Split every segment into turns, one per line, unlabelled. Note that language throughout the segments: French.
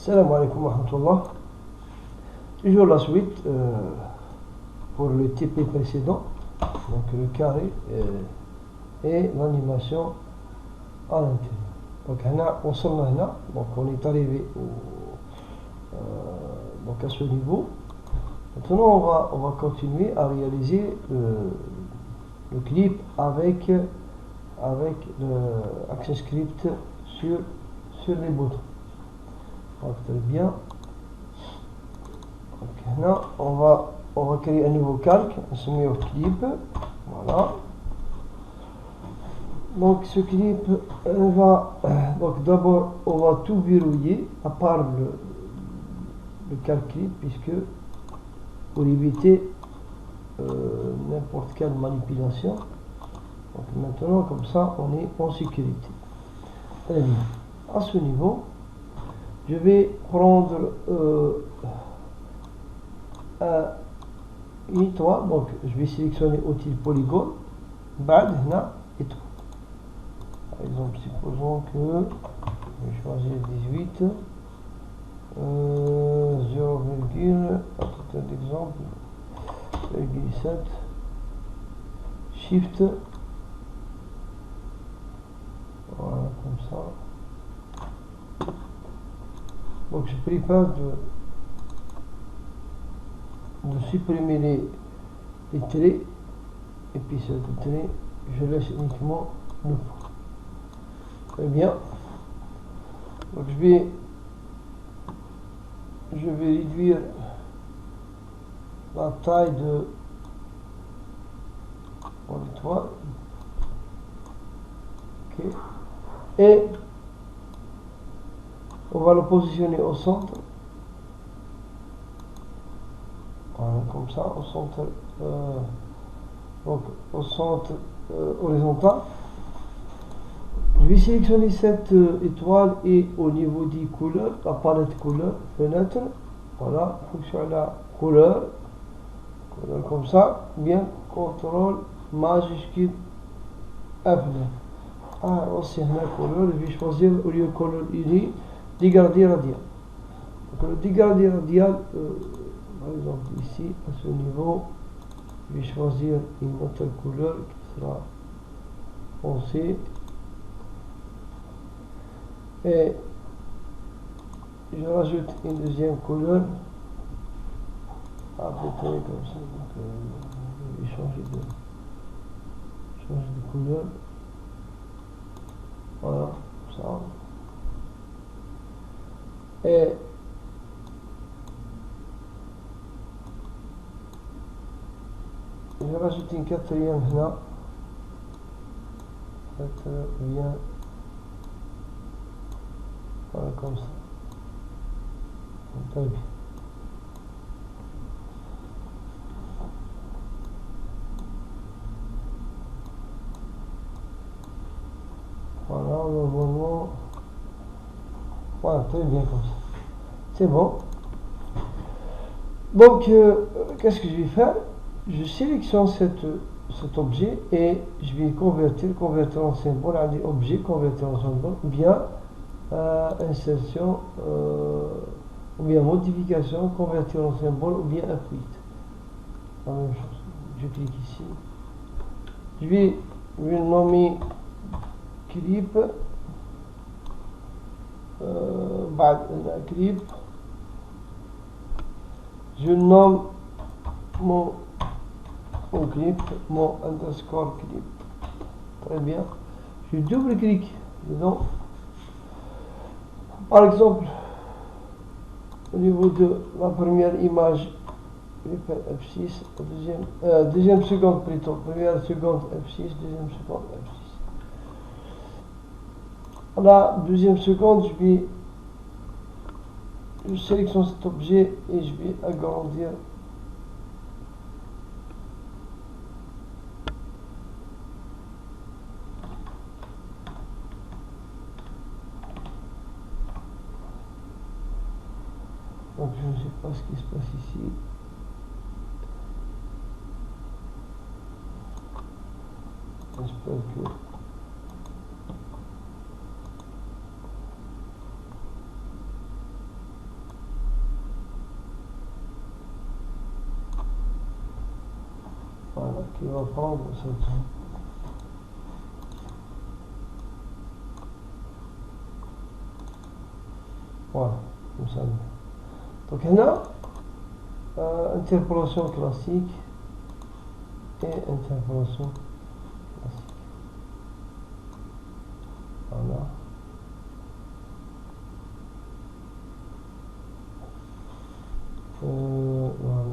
Salam alaikum wa rahmatullah. Toujours la suite pour le TP précédent, donc le carré et l'animation à l'intérieur. Donc on est arrivé donc à ce niveau. Maintenant on va continuer à réaliser le clip avec le AccessScript sur les boutons. Donc, très bien. Donc, là, on va créer un nouveau calque, on se met au clip. Voilà. Donc ce clip donc d'abord on va tout verrouiller à part le calque clip, puisque pour éviter n'importe quelle manipulation. Donc maintenant comme ça on est en sécurité. Très bien. À ce niveau, je vais prendre une étoile, donc je vais sélectionner outil polygone, بعد هنا étoile. Par exemple, supposons que je vais choisir 18, 0, à titre d'exemple, 0,7, Shift, voilà, comme ça. Donc je prépare de supprimer les traits, et puis ce trait je laisse uniquement le point. Très bien. Donc je vais réduire la taille de mon étoile. Ok. Et on va le positionner au centre. Voilà, comme ça, au centre, donc au centre horizontal. Je vais sélectionner cette étoile et au niveau des couleurs, la palette couleur, fenêtre, voilà, fonction à la couleur comme ça, bien, contrôle majuscule F9. Aussi la couleur, je vais choisir au lieu de couleur unie, dégradé radial. Donc le dégradé radial, par exemple ici, à ce niveau, je vais choisir une autre couleur qui sera foncée. Et je rajoute une deuxième couleur à peu près comme ça. Donc, je vais changer de couleur. Voilà, ça. Et je rajoute une quatrième là. Bien. Voilà, comme ça. Très bien. Voilà, normalement. Voilà, très bien comme ça. C'est bon. Donc, qu'est-ce que je vais faire? Je sélectionne cet objet et je vais convertir en symbole à des objets, convertir en symbole, ou bien insertion, ou bien modification, convertir en symbole, ou bien update. La même chose. Je clique ici. Je vais nommer clip. Clip. Je nomme mon clip, mon underscore clip. Très bien. Je double-clique dedans. Par exemple, au niveau de la première image, je vais faire F6, deuxième seconde plutôt, première seconde F6, deuxième seconde F6. La deuxième seconde, je sélectionne cet objet et je vais agrandir. Donc je ne sais pas ce qui se passe ici. J'espère que... qui va prendre cette. Voilà, comme ça. Donc là, interpolation classique et interpolation classique. Voilà. Voilà.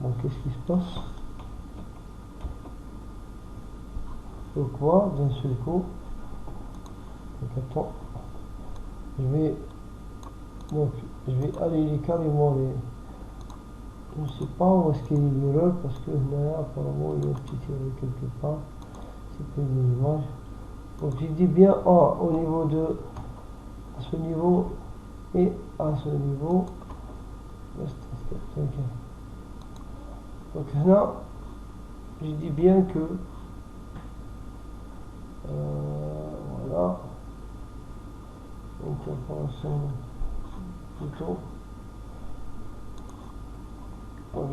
Donc qu'est-ce qui se passe? Pourquoi d'un seul coup? Donc attends, je vais aligner carrément les. Je ne sais pas où est-ce qu'il y a l'erreur parce que là apparemment il y a une petite erreur quelque part. C'est pas une image. Donc je dis bien au niveau de à ce niveau et à ce niveau. Donc là, je dis bien que voilà, interpolation plutôt. Donc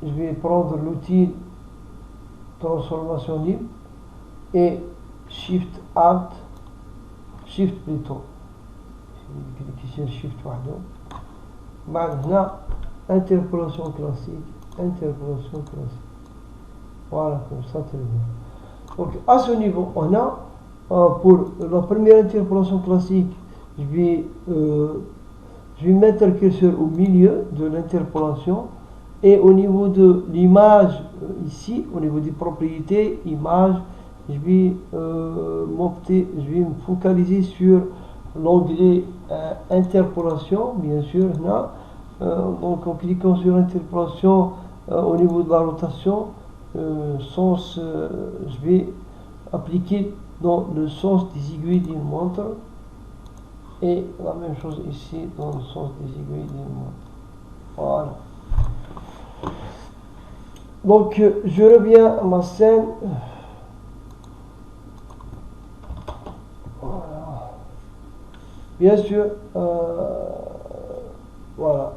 je vais prendre l'outil transformation libre et Shift Alt, Shift plutôt. Je vais cliquer sur Shift وحده. Maintenant, interpolation classique. Voilà, comme ça, très bien. Donc, à ce niveau, on a, pour la première interpolation classique, je vais mettre le curseur au milieu de l'interpolation et au niveau de l'image, ici, au niveau des propriétés, image, je vais me focaliser sur l'onglet interpolation, bien sûr, là. Donc en cliquant sur interpolation au niveau de la rotation, je vais appliquer dans le sens des aiguilles d'une montre et la même chose ici dans le sens des aiguilles d'une montre. Voilà. Donc je reviens à ma scène. Voilà. Bien sûr, voilà.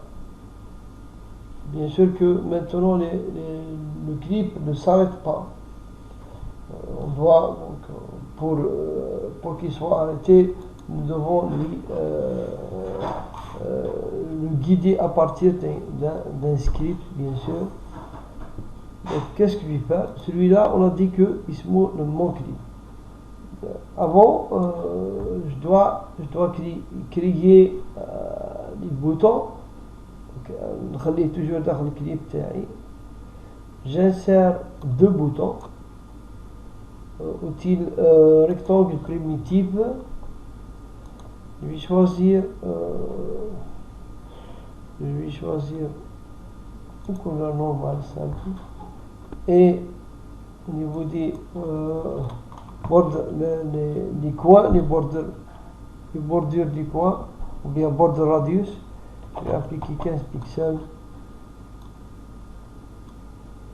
Bien sûr que maintenant le clip ne s'arrête pas. On doit donc pour qu'il soit arrêté, nous devons le guider à partir d'un script, bien sûr. Donc qu'est-ce qu'il va faire? Celui-là, on a dit que Ismo le mot clip. Avant, je dois créer les boutons. نخليه toujours داخل الكليب تاعي. J'insère deux boutons. Outil rectangle primitive. Je vais choisir une couleur normale simple. Et au niveau des les coins, les bordures du coin, ou bien border radius, je vais appliquer 15 pixels.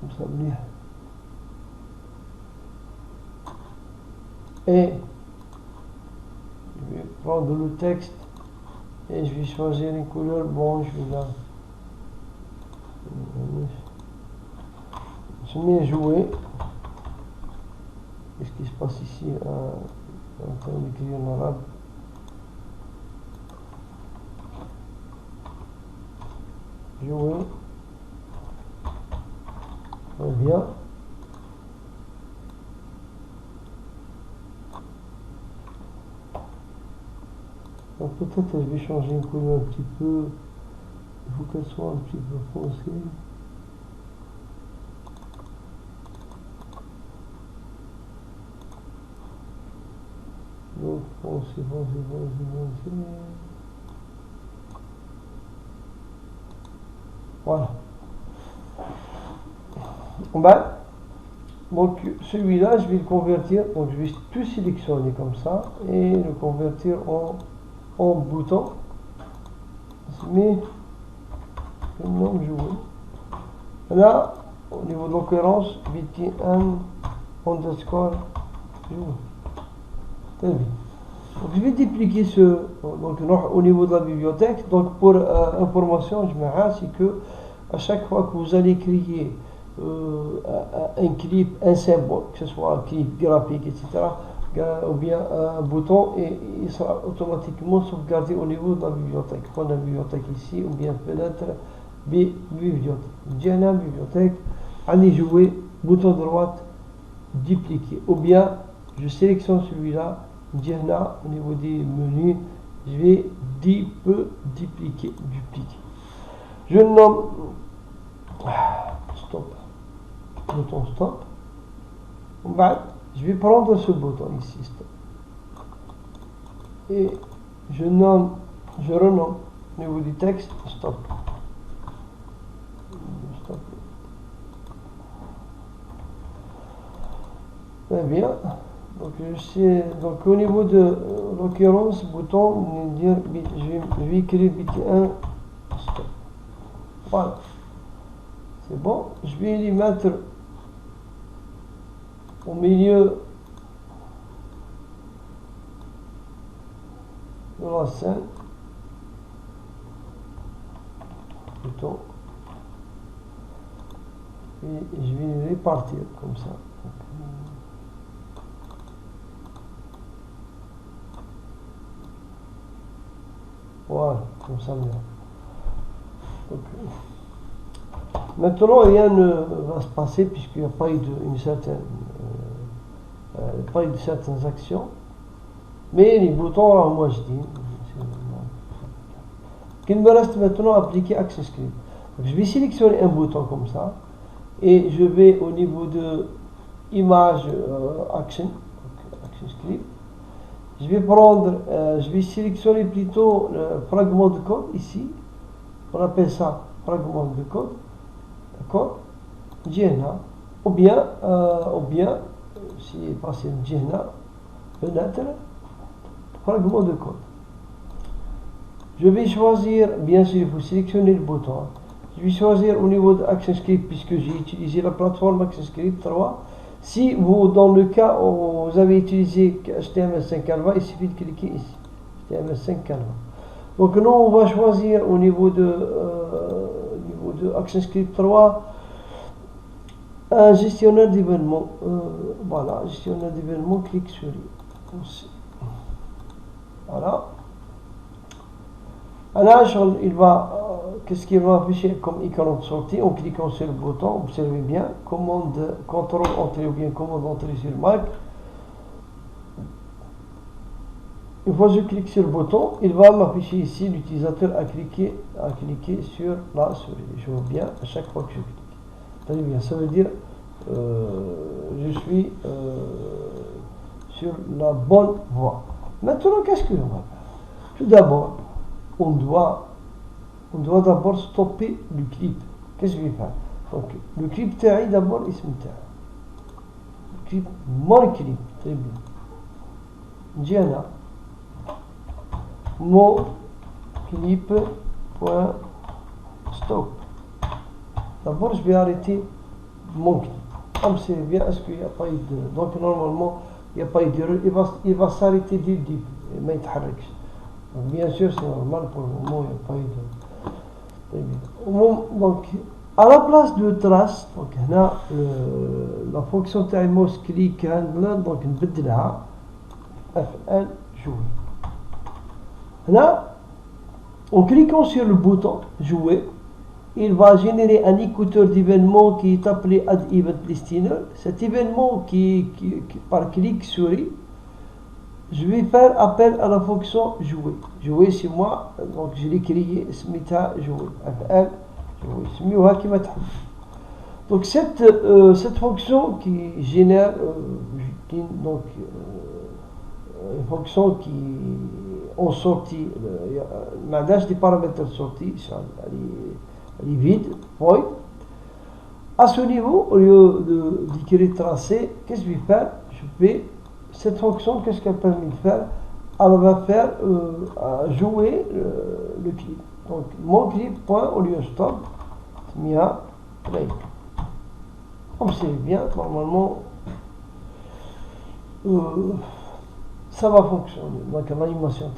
Comme ça, bien. Et je vais prendre le texte et je vais choisir une couleur blanche. Je mets à jouer. Qu'est-ce qui se passe ici en train d'écrire en arabe? Jouer. Très bien. Donc peut-être je vais changer une couleur un petit peu. Il faut qu'elle soit un petit peu foncée. Donc foncé. Voilà. Donc celui-là, je vais le convertir. Donc je vais tout sélectionner comme ça et le convertir en bouton. Mais le nom jouer. Là, au niveau de l'occurrence, btn underscore jouer. Très bien. Donc je vais dupliquer donc au niveau de la bibliothèque. Donc pour information, je me rends, c'est que à chaque fois que vous allez créer un clip, un symbole, que ce soit un clip graphique, etc., ou bien un bouton, et il sera automatiquement sauvegardé au niveau de la bibliothèque. Prendre la bibliothèque ici, ou bien peut-être bibliothèque. Diana, bibliothèque, allez jouer, bouton droite, dupliquer. Ou bien, je sélectionne celui-là, Diana, au niveau des menus, je vais dupliquer. Je nomme stop, bouton stop. Je vais prendre ce bouton ici, stop. Et je renomme au niveau du texte, stop. Très bien. Donc au niveau de l'occurrence, bouton, je vais écrire BT1, stop. Voilà. C'est bon. Je vais les mettre au milieu de la scène. Plutôt. Et je vais les répartir comme ça. Voilà, comme ça bien. Donc, maintenant, rien ne va se passer puisqu'il n'y a pas eu de certaines actions. Mais les boutons, alors moi je dis, qu'il me reste maintenant à appliquer ActionScript. Donc, je vais sélectionner un bouton comme ça et je vais au niveau de image action, ActionScript. Je vais sélectionner plutôt le fragment de code ici. On appelle ça fragment de code. D'accord? Diana. Ou bien, si passé Diana, fenêtre, fragment de code. Je vais choisir, bien sûr, il faut sélectionner le bouton. Je vais choisir au niveau de ActionScript, puisque j'ai utilisé la plateforme ActionScript 3. Si vous, dans le cas où vous avez utilisé HTML5 Canva, il suffit de cliquer ici. HTML5 Canva. Donc nous, on va choisir au niveau de ActionScript 3 un gestionnaire d'événements. Voilà, gestionnaire d'événements, clique sur lui. Voilà. Alors, qu'est-ce qu'il va afficher comme icône de sortie en cliquant sur le bouton? Observez bien, commande, contrôle entrée ou bien commande entrée sur Mac. Une fois que je clique sur le bouton, il va m'afficher ici l'utilisateur a cliqué sur la souris. Je vois bien à chaque fois que je clique. Très bien, ça veut dire je suis sur la bonne voie. Maintenant, qu'est-ce que l'on va faire? Tout d'abord, on doit d'abord stopper le clip. Qu'est-ce que je vais faire? Donc, le clip taille d'abord, il se met. Le clip, mon clip, très bien. Diana, mon clip, point, stop. D'abord, je vais arrêter mon clip. Comme c'est bien, est-ce qu'il n'y a pas eu de. Donc, normalement, il n'y a pas eu d'erreur. Il va s'arrêter dès le début. Mais bien sûr, c'est normal pour le moment, il n'y a pas eu de. Donc, à la place de trace, donc, là, la fonction timeout click handler, donc, نبدلها F1 jouer. Là, en cliquant sur le bouton jouer, il va générer un écouteur d'événements qui est appelé Add Event Listener. Cet événement qui par clic souris, je vais faire appel à la fonction jouer. Jouer, c'est moi, donc je l'ai créé, سميتها jouer. F1 jouer. سميوها كما تحب. Donc cette fonction qui génère une fonction qui en sortie, ما عندهاش des paramètres de sortie, elle est vide, void. À ce niveau, au lieu d'écrire tracé, qu'est-ce que je vais faire? Cette fonction, qu'est-ce qu'elle permet de faire? Elle va faire jouer le clip. Donc, mon clip, point, au lieu de stop, mia play. Comme c'est bien, normalement, ça va fonctionner. Donc, l'animation,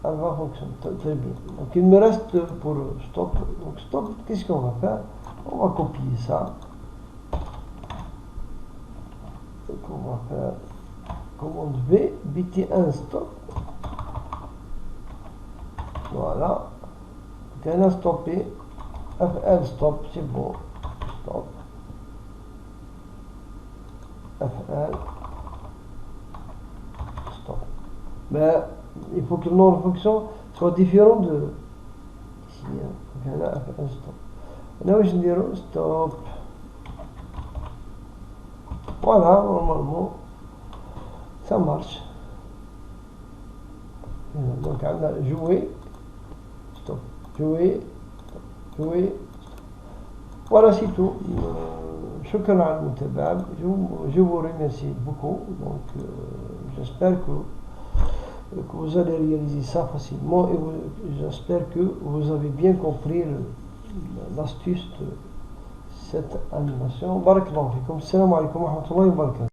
elle va fonctionner très bien. Donc il me reste pour stop. Donc stop, qu'est-ce qu'on va faire? On va copier ça. Donc on va faire commande V, BT1 stop. Voilà. Donc elle a stoppé. FL stop, c'est bon. Stop. FL stop. Mais il faut que le nom de fonction soit différent de ici. Donc elle a FL stop. Là je dirais stop. Voilà, normalement ça marche. Donc on a joué, stop, jouer, jouer. Voilà, c'est tout. شكرا على المتابعة. Je vous remercie beaucoup. Donc j'espère que vous allez réaliser ça facilement et j'espère que vous avez bien compris l'astuce de cette animation. Barakallahu fikum. Assalamu alaikum wa rahmatullahi wa barakatuh.